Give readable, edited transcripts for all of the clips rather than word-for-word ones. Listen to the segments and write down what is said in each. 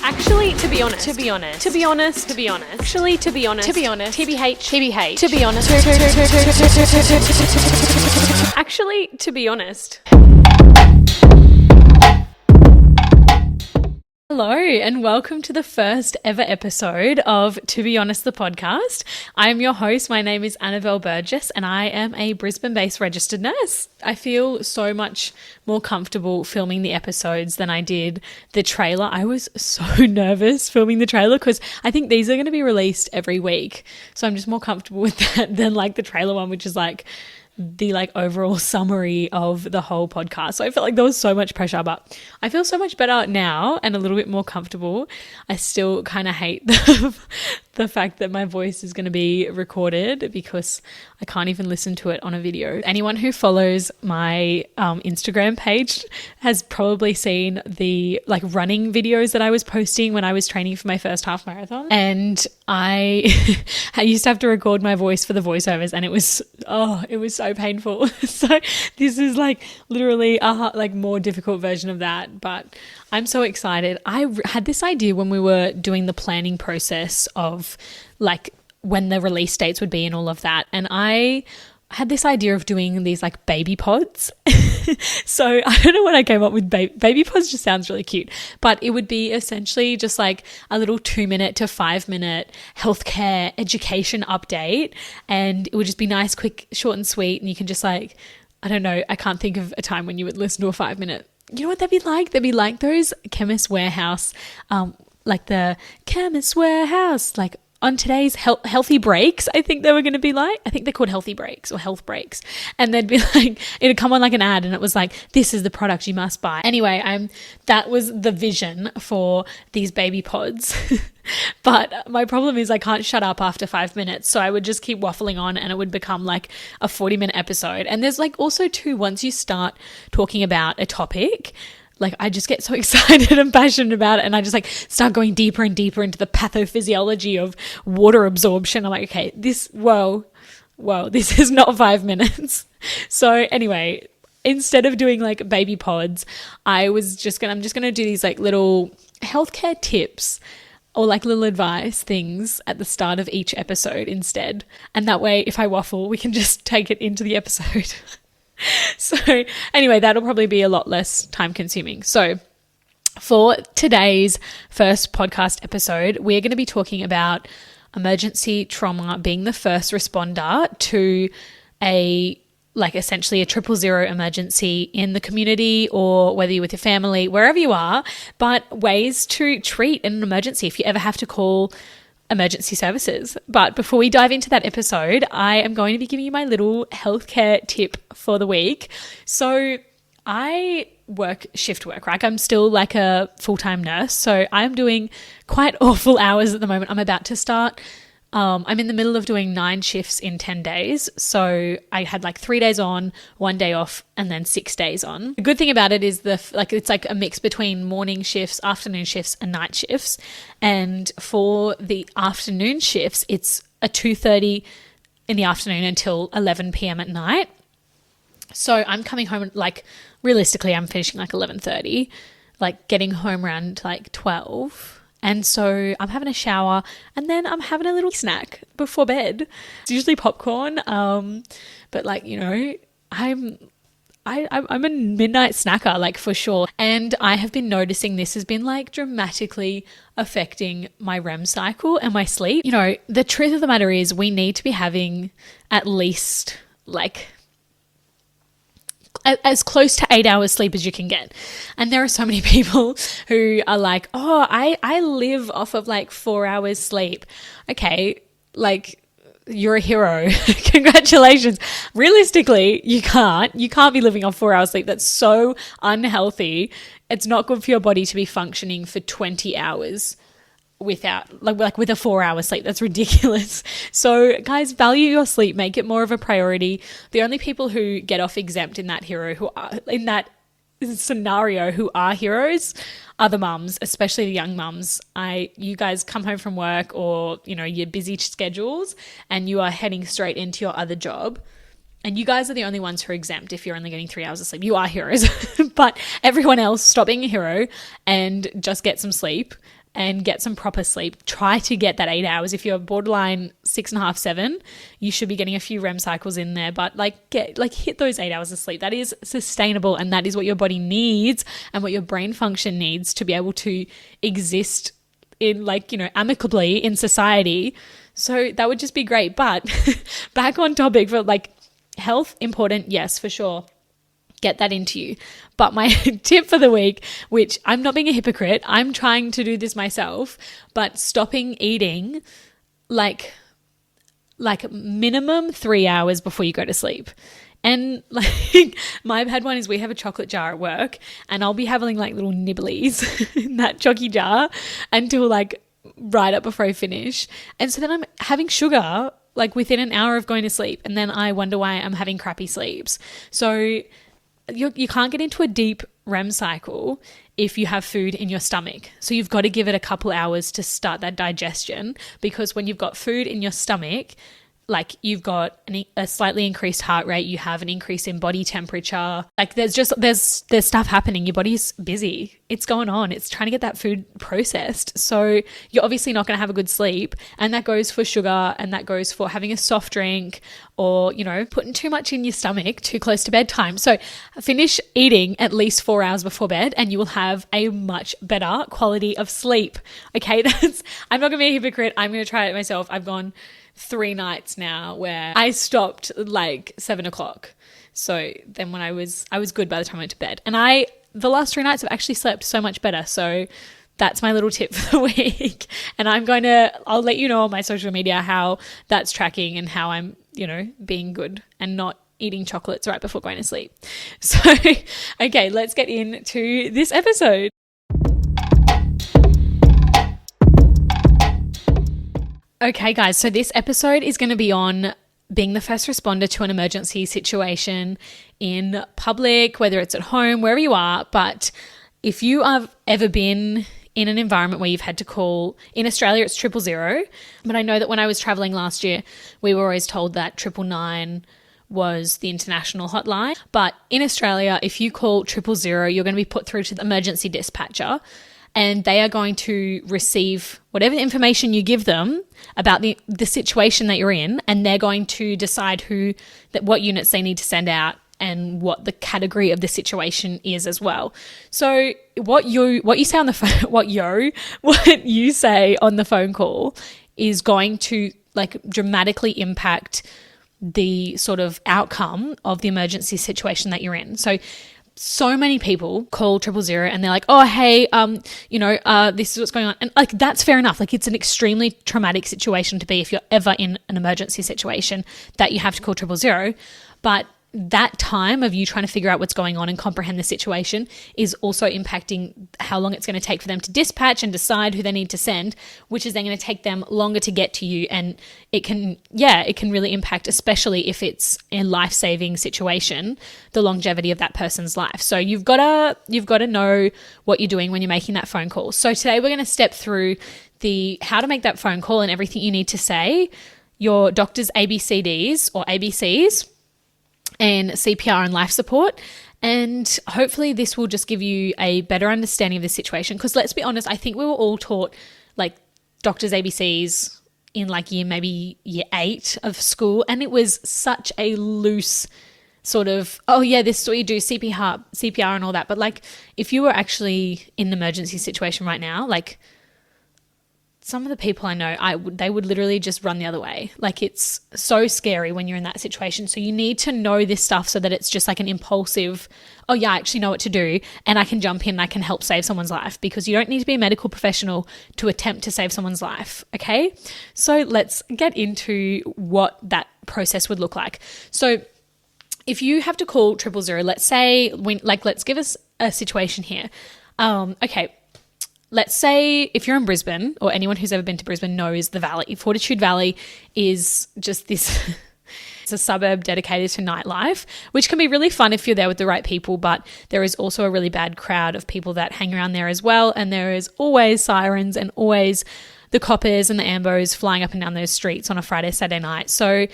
Actually, to be honest, actually, to be honest, TBH, actually, to be honest. Hello and welcome to the first ever episode of To Be Honest, the podcast. I am your host. My name is Annabelle Burgess and I am a Brisbane-based registered nurse. I feel so much more comfortable filming the episodes than I did the trailer. I was so nervous filming the trailer because I think these are going to be released every week. So I'm just more comfortable with that than like the trailer one, which is like the like overall summary of the whole podcast. So I felt like there was so much pressure, but I feel so much better now and a little bit more comfortable. I still kind of hate the fact that my voice is going to be recorded because I can't even listen to it on a video. Anyone who follows my Instagram page has probably seen the like running videos that I was posting when I was training for my first half marathon. And I used to have to record my voice for the voiceovers and it was so painful. So this is like literally a like more difficult version of that, but I'm so excited. I had this idea when we were doing the planning process of like when the release dates would be and all of that. And I had this idea of doing these like baby pods. So I don't know what I came up with. Baby pods just sounds really cute, but it would be essentially just like a little 2-minute to 5-minute healthcare education update. And it would just be nice, quick, short and sweet. And you can just like, I don't know, I can't think of a time when you would listen to a 5-minute. You know what that'd be like? They'd be like those Chemist Warehouse, like the Chemist Warehouse, like on today's healthy breaks, I think they were going to be like, I think they're called healthy breaks or health breaks. And they'd be like, it'd come on like an ad and it was like, this is the product you must buy. Anyway, that was the vision for these baby pods. But my problem is I can't shut up after 5 minutes. So I would just keep waffling on and it would become like a 40-minute episode. And there's like also too, once you start talking about a topic, like I just get so excited and passionate about it and I just like start going deeper and deeper into the pathophysiology of water absorption. I'm like, okay, this is not 5 minutes. So anyway, instead of doing like baby pods, I'm just going to do these like little healthcare tips or like little advice things at the start of each episode instead. And that way, if I waffle, we can just take it into the episode. So anyway, that'll probably be a lot less time consuming. So for today's first podcast episode, we're going to be talking about emergency trauma, being the first responder to essentially a 000 emergency in the community or whether you're with your family, wherever you are, but ways to treat an emergency if you ever have to call emergency services. But before we dive into that episode, I am going to be giving you my little healthcare tip for the week. So I work shift work, right? I'm still like a full-time nurse. So I'm doing quite awful hours at the moment. I'm about to start. I'm in the middle of doing 9 shifts in 10 days. So I had like 3 days on, 1 day off, and then 6 days on. The good thing about it is it's like a mix between morning shifts, afternoon shifts, and night shifts. And for the afternoon shifts, it's a 2:30 in the afternoon until 11 p.m. at night. So I'm coming home, like realistically, I'm finishing like 11:30, like getting home around like 12. And so I'm having a shower and then I'm having a little snack before bed. It's usually popcorn. But like, you know, I'm a midnight snacker, like for sure. And I have been noticing this has been like dramatically affecting my REM cycle and my sleep. You know, the truth of the matter is we need to be having at least like as close to 8 hours sleep as you can get. And there are so many people who are like, oh, I live off of like 4 hours sleep. Okay, like you're a hero. Congratulations. Realistically, you can't be living off 4 hours sleep. That's so unhealthy. It's not good for your body to be functioning for 20 hours without like with a 4-hour sleep. That's ridiculous. So guys, value your sleep, make it more of a priority. The only people who get off exempt in that scenario who are heroes are the mums, especially the young mums. You guys come home from work or, you know, your busy schedules and you are heading straight into your other job. And you guys are the only ones who are exempt if you're only getting 3 hours of sleep. You are heroes. But everyone else, stop being a hero and just get some sleep and get some proper sleep. Try to get that 8 hours. If you're borderline 6.5, 7, you should be getting a few REM cycles in there. But hit those 8 hours of sleep. That is sustainable, and that is what your body needs and what your brain function needs to be able to exist in amicably in society. So that would just be great. But back on topic for health, important, yes, for sure. Get that into you. But my tip for the week, which I'm not being a hypocrite, I'm trying to do this myself, but stopping eating like minimum 3 hours before you go to sleep. And my bad one is we have a chocolate jar at work, and I'll be having little nibblies in that chocky jar until right up before I finish. And so then I'm having sugar within an hour of going to sleep, and then I wonder why I'm having crappy sleeps. So you can't get into a deep REM cycle if you have food in your stomach. So you've got to give it a couple hours to start that digestion, because when you've got food in your stomach, you've got a slightly increased heart rate, you have an increase in body temperature. There's stuff happening. Your body's busy. It's going on. It's trying to get that food processed. So you're obviously not going to have a good sleep. And that goes for sugar, and that goes for having a soft drink, or, putting too much in your stomach too close to bedtime. So finish eating at least 4 hours before bed, and you will have a much better quality of sleep. Okay. I'm not going to be a hypocrite. I'm going to try it myself. I've gone 3 nights now where I stopped 7 o'clock. So then when I was good by the time I went to bed. And the last 3 nights I've actually slept so much better. So that's my little tip for the week. And I'll let you know on my social media how that's tracking and how I'm, being good and not eating chocolates right before going to sleep. So, okay, let's get into this episode. Okay, guys, so this episode is going to be on being the first responder to an emergency situation in public, whether it's at home, wherever you are. But if you have ever been in an environment where you've had to call, in Australia, it's 000. But I know that when I was traveling last year, we were always told that 999 was the international hotline. But in Australia, if you call 000, you're going to be put through to the emergency dispatcher, and they are going to receive whatever information you give them about the situation that you're in, and they're going to decide what units they need to send out and what the category of the situation is as well. So what you say on the phone, what you say on the phone call is going to dramatically impact the sort of outcome of the emergency situation that you're in. So many people call 000 and they're like, oh, hey, this is what's going on. And that's fair enough. It's an extremely traumatic situation to be if you're ever in an emergency situation that you have to call 000. But that time of you trying to figure out what's going on and comprehend the situation is also impacting how long it's going to take for them to dispatch and decide who they need to send, which is then going to take them longer to get to you. And it can really impact, especially if it's a life-saving situation, the longevity of that person's life. So you've got to know what you're doing when you're making that phone call. So today we're going to step through how to make that phone call and everything you need to say, your doctor's ABCDs or ABCs, and CPR and life support. And hopefully this will just give you a better understanding of the situation. Because let's be honest, I think we were all taught doctor's ABCs in maybe year 8 of school. And it was such a loose sort of, oh yeah, this is what you do, CPR and all that. But if you were actually in an emergency situation right now, some of the people I know, they would literally just run the other way. It's so scary when you're in that situation. So you need to know this stuff so that it's just an impulsive, oh yeah, I actually know what to do, and I can jump in and I can help save someone's life, because you don't need to be a medical professional to attempt to save someone's life, okay? So let's get into what that process would look like. So if you have to call 000, let's say, let's give us a situation here. Okay. Let's say if you're in Brisbane, or anyone who's ever been to Brisbane knows the Valley. Fortitude Valley is just this, it's a suburb dedicated to nightlife, which can be really fun if you're there with the right people, but there is also a really bad crowd of people that hang around there as well, and there is always sirens and always the coppers and the ambos flying up and down those streets on a Friday, Saturday night. So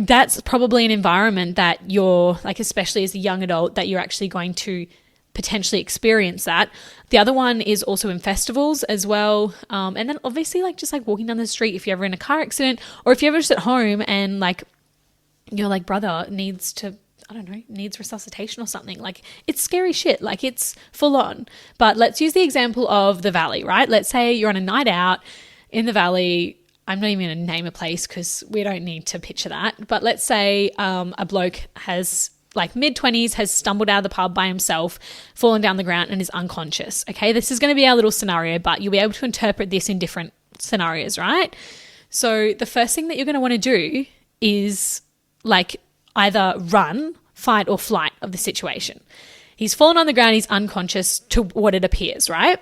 that's probably an environment that you're like, especially as a young adult, that you're actually going to potentially experience that. The other one is also in festivals as well. And then obviously like just like walking down the street, if you're ever in a car accident, or if you're ever just at home and like your like brother needs resuscitation or something. Like, it's scary shit. Like, it's full on. But let's use the example of the valley, right? Let's say you're on a night out in the valley. I'm not even going to name a place because we don't need to picture that. But let's say a bloke has like mid-20s, has stumbled out of the pub by himself, fallen down the ground and is unconscious. Okay, this is going to be our little scenario, but you'll be able to interpret this in different scenarios, right? So the first thing that you're going to want to do is like either run, fight or flight of the situation. He's fallen on the ground, he's unconscious to what it appears, right?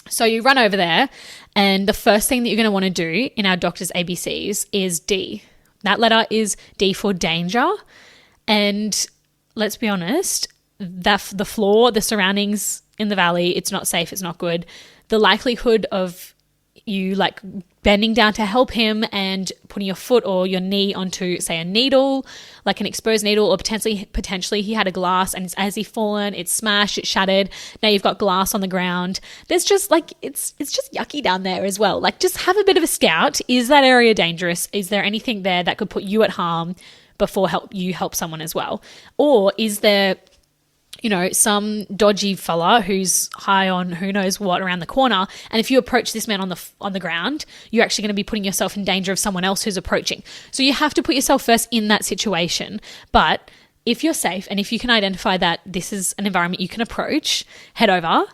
So you run over there, and the first thing that you're going to want to do in our doctor's ABCs is D. That letter is D for danger. And let's be honest, the floor, the surroundings in the valley, it's not safe, it's not good. The likelihood of you like bending down to help him and putting your foot or your knee onto, say, a needle, like an exposed needle, or potentially he had a glass and as he fallen, it's smashed, it's shattered. Now you've got glass on the ground. There's just like, it's just yucky down there as well. Like, just have a bit of a scout. Is that area dangerous? Is there anything there that could put you at harm before you help someone as well? Or is there, you know, some dodgy fella who's high on who knows what around the corner, and if you approach this man on the ground, you're actually going to be putting yourself in danger of someone else who's approaching. So you have to put yourself first in that situation. But if you're safe and if you can identify that this is an environment you can approach, head over,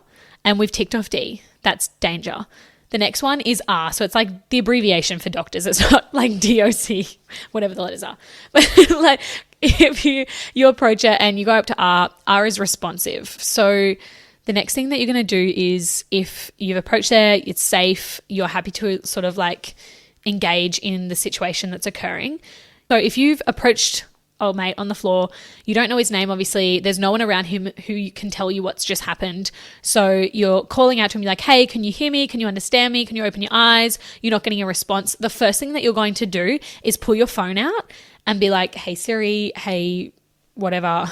and we've ticked off D. That's danger. The next one is R. So it's like the abbreviation for doctors. It's not like DOC, whatever the letters are. But like, if you approach it and you go up to R is responsive. So the next thing that you're going to do is, if you've approached there, it's safe, you're happy to sort of like engage in the situation that's occurring. So if you've approached old mate on the floor, you don't know his name, obviously, there's no one around him who can tell you what's just happened. So you're calling out to him, you're like, hey, can you hear me? Can you understand me? Can you open your eyes? You're not getting a response. The first thing that you're going to do is pull your phone out and be like, hey Siri, hey whatever.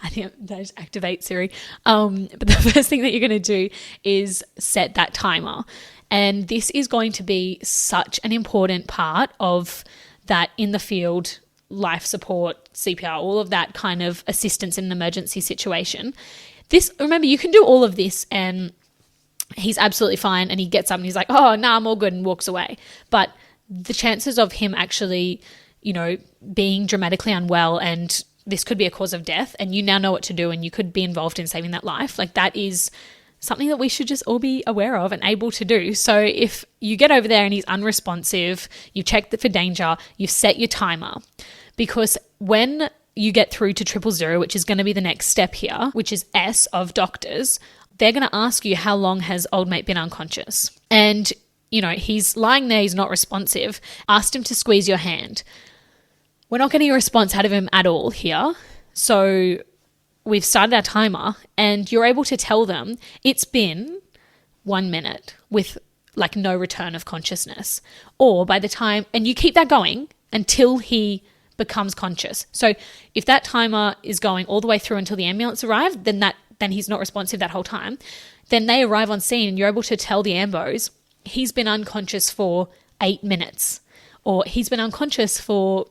I think that just activate Siri. But the first thing that you're going to do is set that timer. And this is going to be such an important part of that in the field life support, CPR, all of that kind of assistance in an emergency situation. Remember, you can do all of this and he's absolutely fine and he gets up and he's like, oh, no, I'm all good, and walks away. But the chances of him actually, you know, being dramatically unwell and this could be a cause of death and you now know what to do and you could be involved in saving that life, like that is something that we should just all be aware of and able to do. So if you get over there and he's unresponsive, you've checked for danger, you've set your timer. Because when you get through to 000, which is going to be the next step here, which is S of doctors, they're going to ask you, how long has old mate been unconscious? And, you know, he's lying there, he's not responsive. Asked him to squeeze your hand. We're not getting a response out of him at all here. So we've started our timer and you're able to tell them it's been 1 minute with like no return of consciousness. Or by the time, and you keep that going until he becomes conscious. So if that timer is going all the way through until the ambulance arrived, then he's not responsive that whole time. Then they arrive on scene and you're able to tell the ambos he's been unconscious for 8 minutes or he's been unconscious for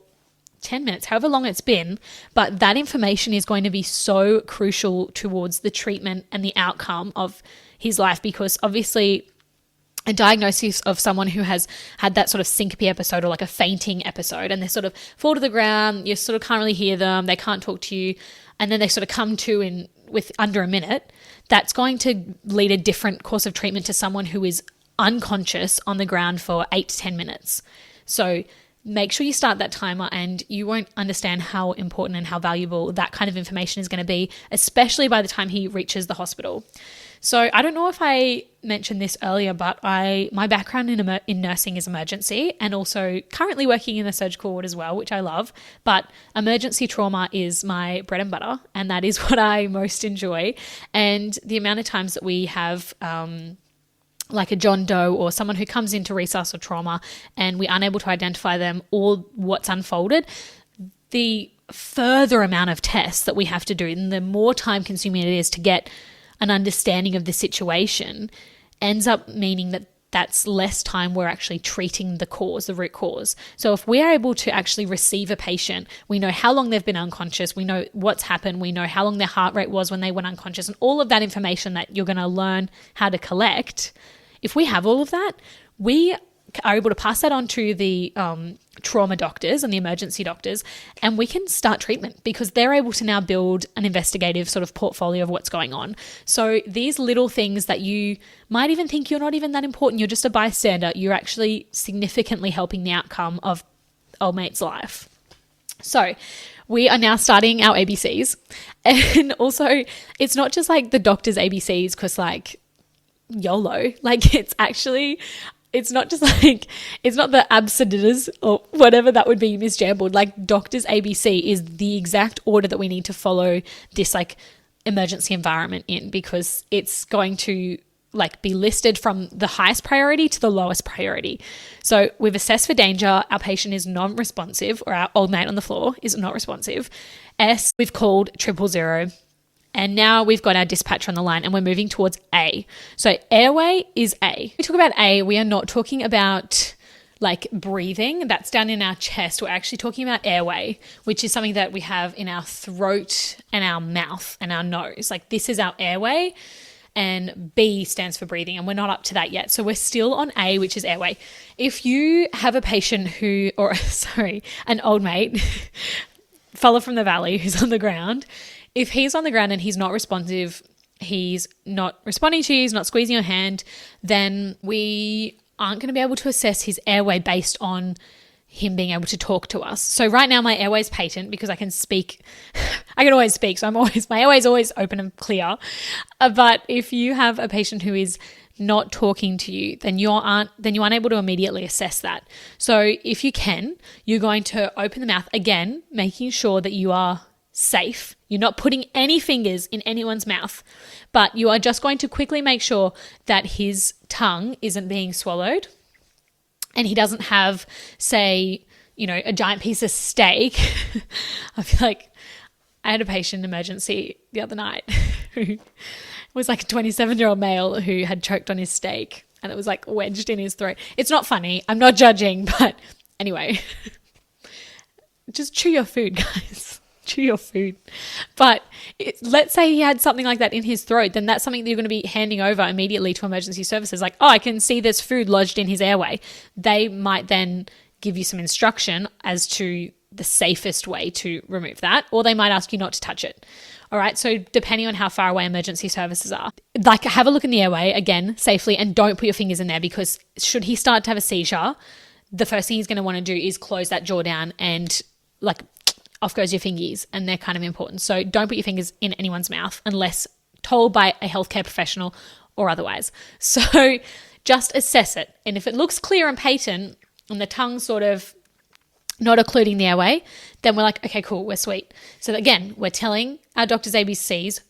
10 minutes, however long it's been. But that information is going to be so crucial towards the treatment and the outcome of his life, because obviously a diagnosis of someone who has had that sort of syncope episode or like a fainting episode and they sort of fall to the ground, you sort of can't really hear them, they can't talk to you, and then they sort of come to with under a minute, that's going to lead a different course of treatment to someone who is unconscious on the ground for 8 to 10 minutes. So make sure you start that timer and you won't understand how important and how valuable that kind of information is going to be, especially by the time he reaches the hospital. So I don't know if I mentioned this earlier, but my background in nursing is emergency and also currently working in the surgical ward as well, which I love. But emergency trauma is my bread and butter, and that is what I most enjoy. And the amount of times that we have like a John Doe or someone who comes into resus or trauma and we aren't able to identify them or what's unfolded, the further amount of tests that we have to do and the more time consuming it is to get an understanding of the situation ends up meaning that that's less time we're actually treating the cause, the root cause. So if we're able to actually receive a patient, we know how long they've been unconscious, we know what's happened, we know how long their heart rate was when they went unconscious, and all of that information that you're going to learn how to collect. If we have all of that, we are able to pass that on to the trauma doctors and the emergency doctors, and we can start treatment because they're able to now build an investigative sort of portfolio of what's going on. So these little things that you might even think you're not even that important, you're just a bystander, you're actually significantly helping the outcome of old mate's life. So we are now starting our ABCs, and also it's not just like the doctor's ABCs because like YOLO, like it's not just like, it's not the abecedas or whatever that would be misjambled. Like doctor's ABC is the exact order that we need to follow this like emergency environment in, because it's going to like be listed from the highest priority to the lowest priority. So we've assessed for danger. Our patient is non-responsive, or our old mate on the floor is not responsive. S, we've called 000. And now we've got our dispatcher on the line and we're moving towards A. So airway is A. When we talk about A, we are not talking about like breathing. That's down in our chest. We're actually talking about airway, which is something that we have in our throat and our mouth and our nose. Like this is our airway, and B stands for breathing, and we're not up to that yet. So we're still on A, which is airway. If you have a patient who, or sorry, an old mate, fella from the valley who's on the ground, if he's on the ground and he's not responsive, he's not responding to you, he's not squeezing your hand, then we aren't going to be able to assess his airway based on him being able to talk to us. So right now my airway is patent because I can speak. I can always speak. So my airway is always open and clear. But if you have a patient who is not talking to you, then you aren't able to immediately assess that. So if you can, you're going to open the mouth again, making sure that you are safe. You're not putting any fingers in anyone's mouth, but you are just going to quickly make sure that his tongue isn't being swallowed and he doesn't have, say, a giant piece of steak. I feel like I had a patient in emergency the other night who was like a 27-year-old male who had choked on his steak and it was like wedged in his throat. It's not funny. I'm not judging, but anyway, just chew your food, guys. Chew your food. But let's say he had something like that in his throat, then that's something that you're going to be handing over immediately to emergency services. Like, I can see there's food lodged in his airway. They might then give you some instruction as to the safest way to remove that, or they might ask you not to touch it. All right. So depending on how far away emergency services are, like have a look in the airway again safely, and don't put your fingers in there, because should he start to have a seizure, the first thing he's going to want to do is close that jaw down and like off goes your fingies, and they're kind of important. So don't put your fingers in anyone's mouth unless told by a healthcare professional or otherwise. So just assess it. And if it looks clear and patent and the tongue sort of not occluding the airway, then we're like, okay, cool, we're sweet. So again, we're telling our doctor's ABCs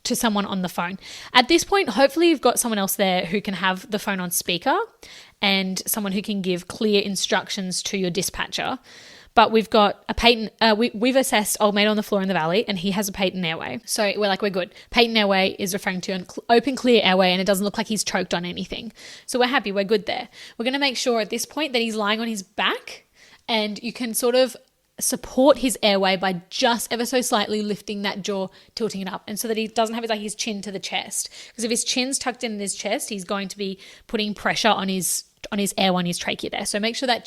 to someone on the phone. At this point, hopefully you've got someone else there who can have the phone on speaker and someone who can give clear instructions to your dispatcher. But we've got a patent, we've assessed old mate on the floor in the valley and he has a patent airway. So we're like, we're good. Patent airway is referring to an open, clear airway, and it doesn't look like he's choked on anything. So we're happy, we're good there. We're going to make sure at this point that he's lying on his back, and you can sort of support his airway by just ever so slightly lifting that jaw, tilting it up, and so that he doesn't have his chin to the chest. Because if his chin's tucked in his chest, he's going to be putting pressure on his airway, on his trachea there. So make sure that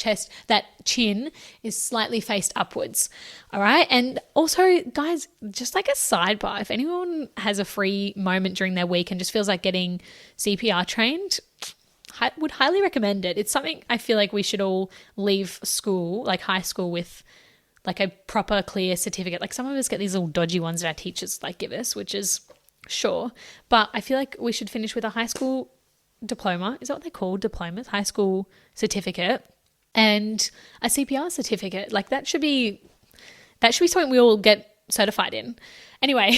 chin is slightly faced upwards. All right. And also, guys, just like a sidebar, if anyone has a free moment during their week and just feels like getting CPR trained, I would highly recommend it. It's something I feel like we should all leave school, like high school, with like a proper clear certificate. Like some of us get these little dodgy ones that our teachers like give us, which is sure. But I feel like we should finish with a high school diploma. Is that what they're called? Diplomas? High school certificate and a CPR certificate. Like that should be something we all get certified in. Anyway,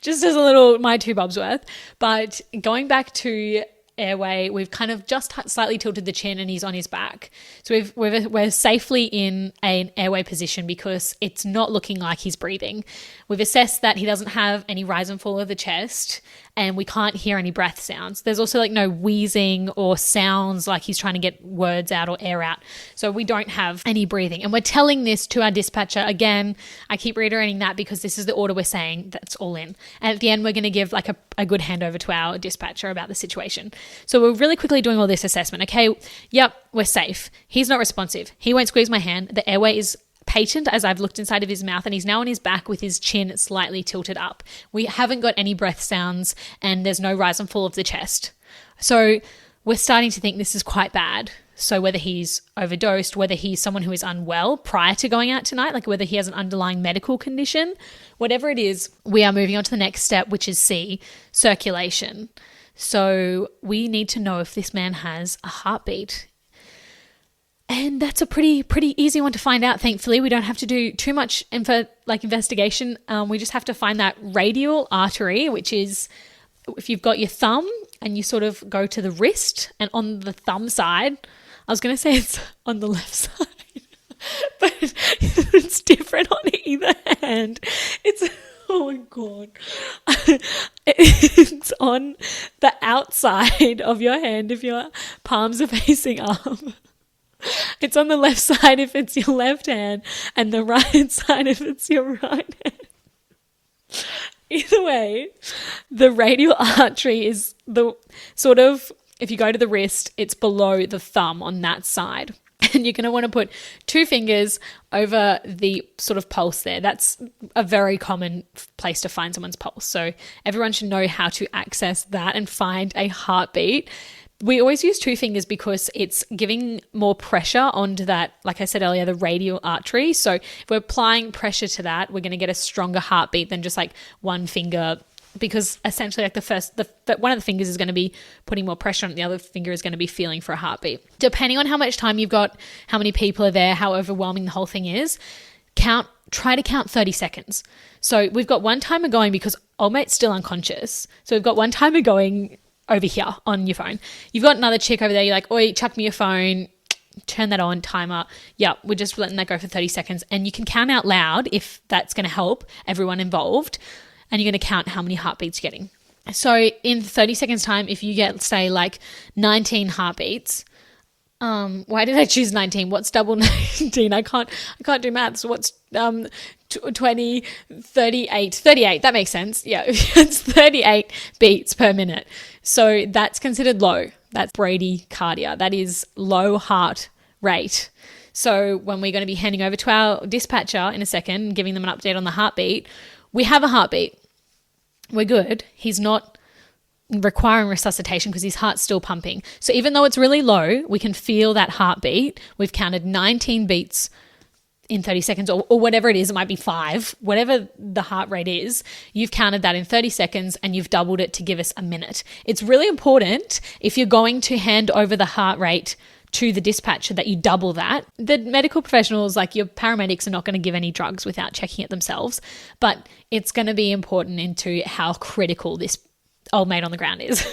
just as a little, my 2 bobs worth. But going back to airway. We've kind of just slightly tilted the chin and he's on his back. So we're safely in an airway position because it's not looking like he's breathing. We've assessed that he doesn't have any rise and fall of the chest and we can't hear any breath sounds. There's also like no wheezing or sounds like he's trying to get words out or air out. So we don't have any breathing. And we're telling this to our dispatcher. Again, I keep reiterating that because this is the order we're saying that's all in. And at the end, we're going to give like a good handover to our dispatcher about the situation. So we're really quickly doing all this assessment. Okay, yep, we're safe. He's not responsive. He won't squeeze my hand. The airway is patent as I've looked inside of his mouth and he's now on his back with his chin slightly tilted up. We haven't got any breath sounds and there's no rise and fall of the chest. So we're starting to think this is quite bad. So whether he's overdosed, whether he's someone who is unwell prior to going out tonight, like whether he has an underlying medical condition, whatever it is, we are moving on to the next step, which is C, circulation. So we need to know if this man has a heartbeat. And that's a pretty easy one to find out, thankfully. We don't have to do too much investigation. We just have to find that radial artery, which is if you've got your thumb and you sort of go to the wrist and on the thumb side, I was going to say it's on the left side, but it's different on either hand. Oh my God. It's on the outside of your hand if your palms are facing up. It's on the left side if it's your left hand and the right side if it's your right hand. Either way, the radial artery is the sort of, if you go to the wrist, it's below the thumb on that side. And you're going to want to put 2 fingers over the sort of pulse there. That's a very common place to find someone's pulse. So everyone should know how to access that and find a heartbeat. We always use 2 fingers because it's giving more pressure onto that, like I said earlier, the radial artery. So if we're applying pressure to that, we're going to get a stronger heartbeat than just like 1 finger, because essentially like one of the fingers is going to be putting more pressure on it, the other finger is going to be feeling for a heartbeat. Depending on how much time you've got, how many people are there, how overwhelming the whole thing is, try to count 30 seconds. So we've got one timer going because old mate's still unconscious. So we've got one timer going over here on your phone. You've got another chick over there. You're like, oi, chuck me your phone. Turn that on, timer. Yeah, we're just letting that go for 30 seconds. And you can count out loud if that's going to help everyone involved. And you're going to count how many heartbeats you're getting. So in 30 seconds time, if you get, say, like 19 heartbeats, why did I choose 19? What's double 19? I can't do maths. What's 20, 38, 38. That makes sense. Yeah, it's 38 beats per minute. So that's considered low. That's bradycardia. That is low heart rate. So when we're going to be handing over to our dispatcher in a second, giving them an update on the heartbeat, we have a heartbeat. We're good. He's not requiring resuscitation because his heart's still pumping. So even though it's really low, we can feel that heartbeat. We've counted 19 beats in 30 seconds or whatever it is. It might be 5, whatever the heart rate is. You've counted that in 30 seconds and you've doubled it to give us a minute. It's really important if you're going to hand over the heart rate to the dispatcher that you double that. The medical professionals, like your paramedics, are not going to give any drugs without checking it themselves, but it's going to be important into how critical this old mate on the ground is.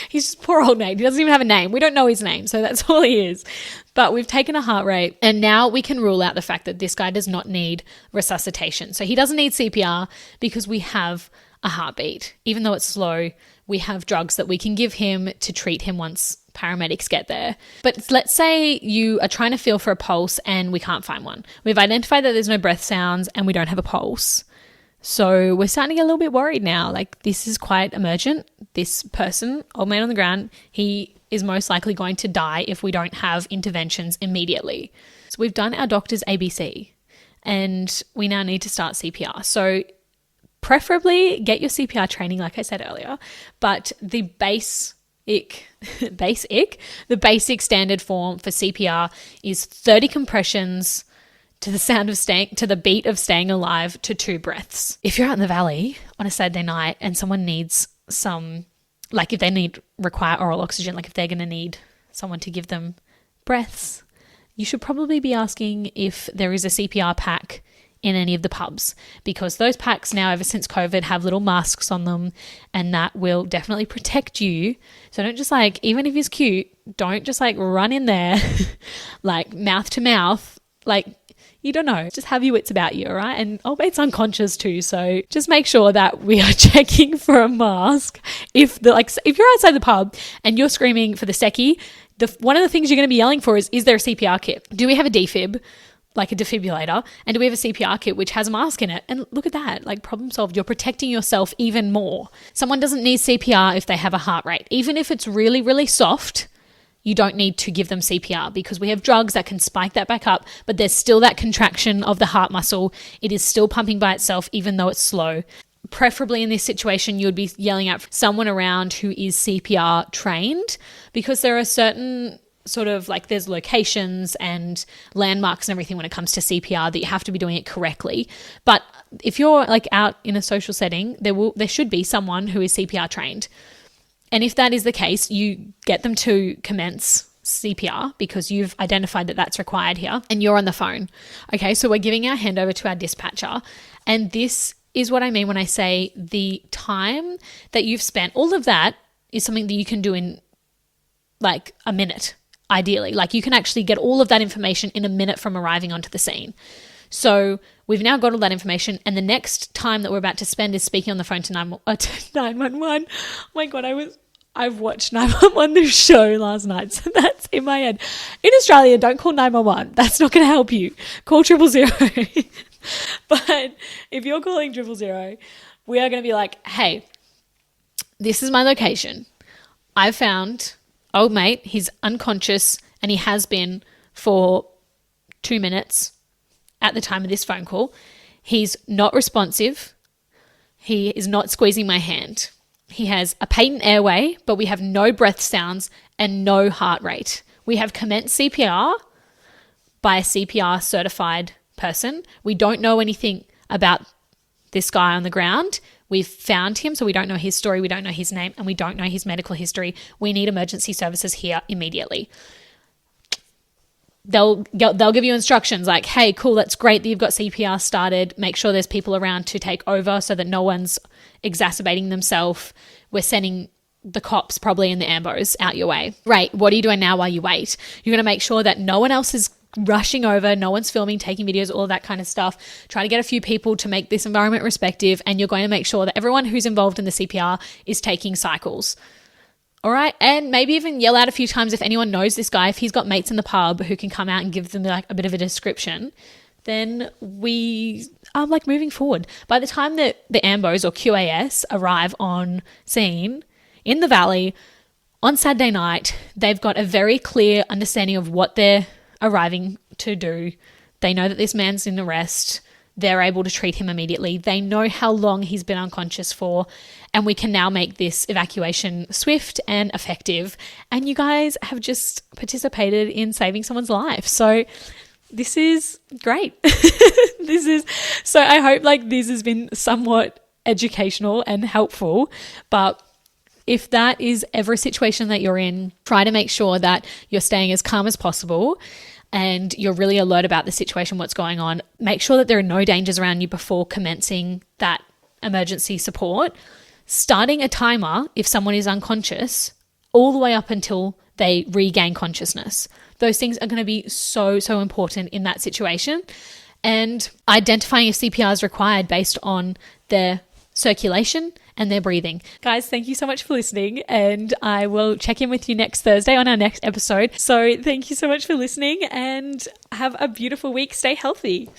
He's just poor old mate. He doesn't even have a name. We don't know his name, so that's all he is. But we've taken a heart rate and now we can rule out the fact that this guy does not need resuscitation. So he doesn't need CPR because we have a heartbeat. Even though it's slow, we have drugs that we can give him to treat him once paramedics get there. But let's say you are trying to feel for a pulse and we can't find one. We've identified that there's no breath sounds and we don't have a pulse. So we're starting to get a little bit worried now. Like, this is quite emergent. This person, old man on the ground, he is most likely going to die if we don't have interventions immediately. So we've done our doctor's ABC and we now need to start CPR. So preferably get your CPR training, like I said earlier, but the basic standard form for CPR is 30 compressions to the beat of staying alive to 2 breaths. If you're out in the valley on a Saturday night and someone needs if they require oral oxygen, like if they're going to need someone to give them breaths, you should probably be asking if there is a CPR pack in any of the pubs, because those packs now, ever since COVID, have little masks on them, and that will definitely protect you. So don't just like, even if he's cute, don't just like run in there like mouth to mouth. Like, you don't know. Just have your wits about you, all right? And old mate's unconscious too, so just make sure that we are checking for a mask. If you're outside the pub and you're screaming for the secchi, one of the things you're going to be yelling for is there a CPR kit? Do we have a defib, like a defibrillator? And do we have a CPR kit which has a mask in it? And look at that, like problem solved. You're protecting yourself even more. Someone doesn't need CPR if they have a heart rate. Even if it's really, really soft, you don't need to give them CPR, because we have drugs that can spike that back up, but there's still that contraction of the heart muscle. It is still pumping by itself, even though it's slow. Preferably in this situation, you would be yelling out for someone around who is CPR trained, because there are certain sort of like, there's locations and landmarks and everything when it comes to CPR that you have to be doing it correctly. But if you're like out in a social setting, there should be someone who is CPR trained. And if that is the case, you get them to commence CPR because you've identified that that's required here, and you're on the phone. Okay, so we're giving our handover to our dispatcher, and this is what I mean when I say the time that you've spent, all of that is something that you can do in like a minute, ideally. Like, you can actually get all of that information in a minute from arriving onto the scene. So we've now got all that information, and the next time that we're about to spend is speaking on the phone to 911. Oh my God, I've watched 911 this show last night, so that's in my head. In Australia, don't call 911. That's not going to help you. Call 000. But if you're calling 000, we are going to be like, hey, this is my location. I've found old mate. He's unconscious, and he has been for 2 minutes at the time of this phone call. He's not responsive. He is not squeezing my hand. He has a patent airway, but we have no breath sounds and no heart rate. We have commenced CPR by a CPR certified person. We don't know anything about this guy on the ground. We've found him, so we don't know his story, we don't know his name, and we don't know his medical history. We need emergency services here immediately. They'll give you instructions like, hey, cool, that's great that you've got CPR started. Make sure there's people around to take over so that no one's exacerbating themselves. We're sending the cops probably in the ambos out your way. Right, what are you doing now while you wait? You're going to make sure that no one else is rushing over, no one's filming, taking videos, all of that kind of stuff. Try to get a few people to make this environment respective, and you're going to make sure that everyone who's involved in the CPR is taking cycles. All right. And maybe even yell out a few times if anyone knows this guy, if he's got mates in the pub who can come out and give them like a bit of a description, then we are like moving forward. By the time that the AMBOs or QAS arrive on scene in the valley on Saturday night, they've got a very clear understanding of what they're arriving to do. They know that this man's in arrest. They're able to treat him immediately. They know how long he's been unconscious for, and we can now make this evacuation swift and effective. And you guys have just participated in saving someone's life. So this is great. So I hope like this has been somewhat educational and helpful. But if that is ever a situation that you're in, try to make sure that you're staying as calm as possible and you're really alert about the situation, what's going on. Make sure that there are no dangers around you before commencing that emergency support. Starting a timer if someone is unconscious all the way up until they regain consciousness. Those things are going to be so, so important in that situation. And identifying if CPR is required based on their circulation and their breathing. Guys, thank you so much for listening, and I will check in with you next Thursday on our next episode. So thank you so much for listening, and have a beautiful week. Stay healthy.